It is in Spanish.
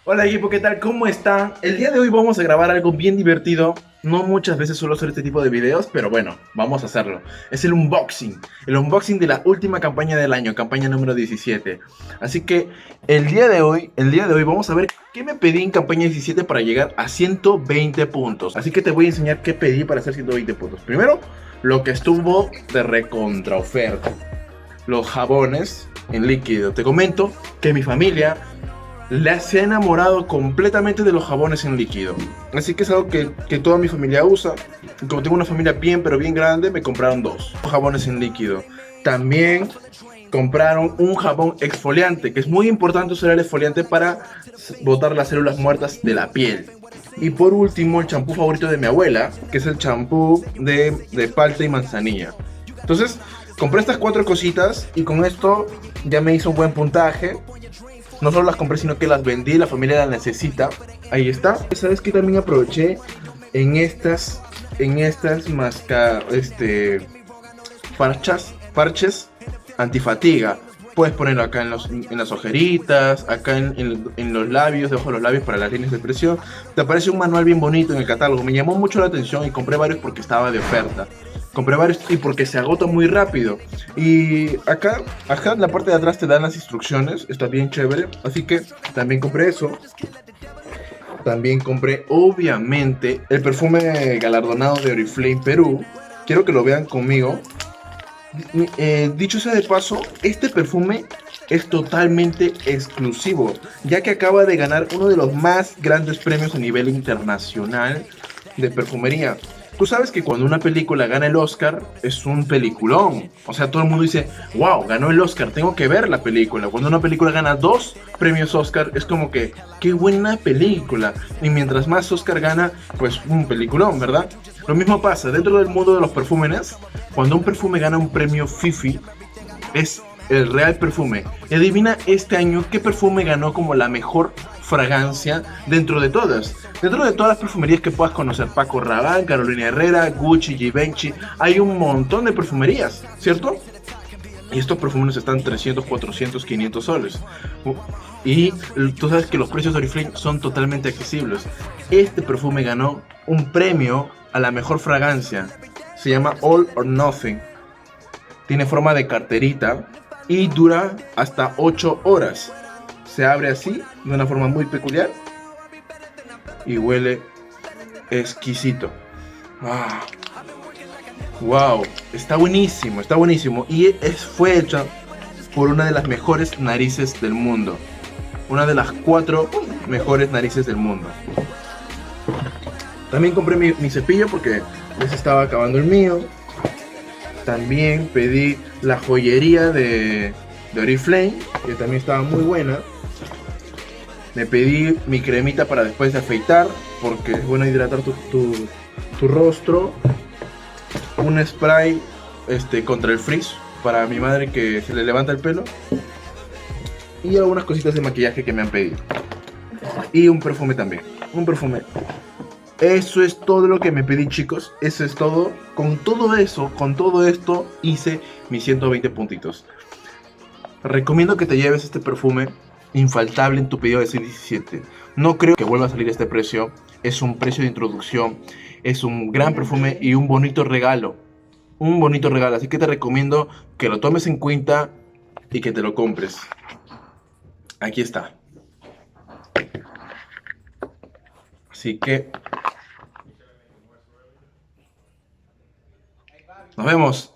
Hola equipo, ¿qué tal? ¿Cómo están? El día de hoy vamos a grabar algo bien divertido. No muchas veces suelo hacer este tipo de videos, pero bueno, vamos a hacerlo. Es el unboxing de la última campaña del año, campaña número 17. Así que el día de hoy vamos a ver qué me pedí en campaña 17 para llegar a 120 puntos. Así que te voy a enseñar qué pedí para hacer 120 puntos. Primero, lo que estuvo de recontra oferta. Los jabones en líquido. Te comento que mi familia se ha enamorado completamente de los jabones en líquido. Así que es algo que toda mi familia usa. Y como tengo una familia bien, pero bien grande, me compraron dos jabones en líquido. También compraron un jabón exfoliante, que es muy importante usar el exfoliante para botar las células muertas de la piel. Y por último, el champú favorito de mi abuela, que es el champú de palta y manzanilla. Entonces, compré estas cuatro cositas y con esto ya me hizo un buen puntaje. No solo las compré, sino que las vendí, la familia las necesita. Ahí está. ¿Sabes qué? También aproveché en estas parches antifatiga. Puedes ponerlo acá en las ojeritas, acá en los labios, debajo de los labios para las líneas de expresión. Te aparece un manual bien bonito en el catálogo. Me llamó mucho la atención y compré varios porque estaba de oferta. Compré varios y porque se agota muy rápido. Y acá en la parte de atrás te dan las instrucciones. Está bien chévere. Así que también compré eso. También compré, obviamente, el perfume galardonado de Oriflame Perú. Quiero que lo vean conmigo. Dicho sea de paso, este perfume es totalmente exclusivo, ya que acaba de ganar uno de los más grandes premios a nivel internacional de perfumería. Tú sabes que cuando una película gana el Oscar es un peliculón. O sea, todo el mundo dice, wow, ganó el Oscar, tengo que ver la película. Cuando una película gana dos premios Oscar es como que, qué buena película. Y mientras más Oscar gana, pues un peliculón, ¿verdad? Lo mismo pasa dentro del mundo de los perfúmenes. Cuando un perfume gana un premio Fifi, es el real perfume. Y adivina este año qué perfume ganó como la mejor fragancia dentro de todas. Dentro de todas las perfumerías que puedas conocer, Paco Rabanne, Carolina Herrera, Gucci, Givenchy, hay un montón de perfumerías, ¿cierto? Y estos perfumes están 300, 400, 500 soles. Y tú sabes que los precios de Oriflame son totalmente accesibles. Este perfume ganó un premio a la mejor fragancia. Se llama All or Nothing. Tiene forma de carterita y dura hasta 8 horas. Se abre así, de una forma muy peculiar. Y huele exquisito. Ah, wow, está buenísimo, está buenísimo. Y fue hecha por una de las mejores narices del mundo. Una de las 4 mejores narices del mundo. También compré mi cepillo porque les estaba acabando el mío. También pedí la joyería de Oriflame, que también estaba muy buena. Me pedí mi cremita para después de afeitar, porque es bueno hidratar tu rostro. Un spray contra el frizz para mi madre que se le levanta el pelo. Y algunas cositas de maquillaje que me han pedido. Y un perfume también. Un perfume. Eso es todo lo que me pedí, chicos. Eso es todo. Con todo eso, con todo esto, hice mis 120 puntitos. Recomiendo que te lleves este perfume infaltable en tu pedido de C17. No creo que vuelva a salir este precio. Es un precio de introducción. Es un gran perfume y un bonito regalo. Un bonito regalo. Así que te recomiendo que lo tomes en cuenta y que te lo compres. Aquí está. Así que nos vemos.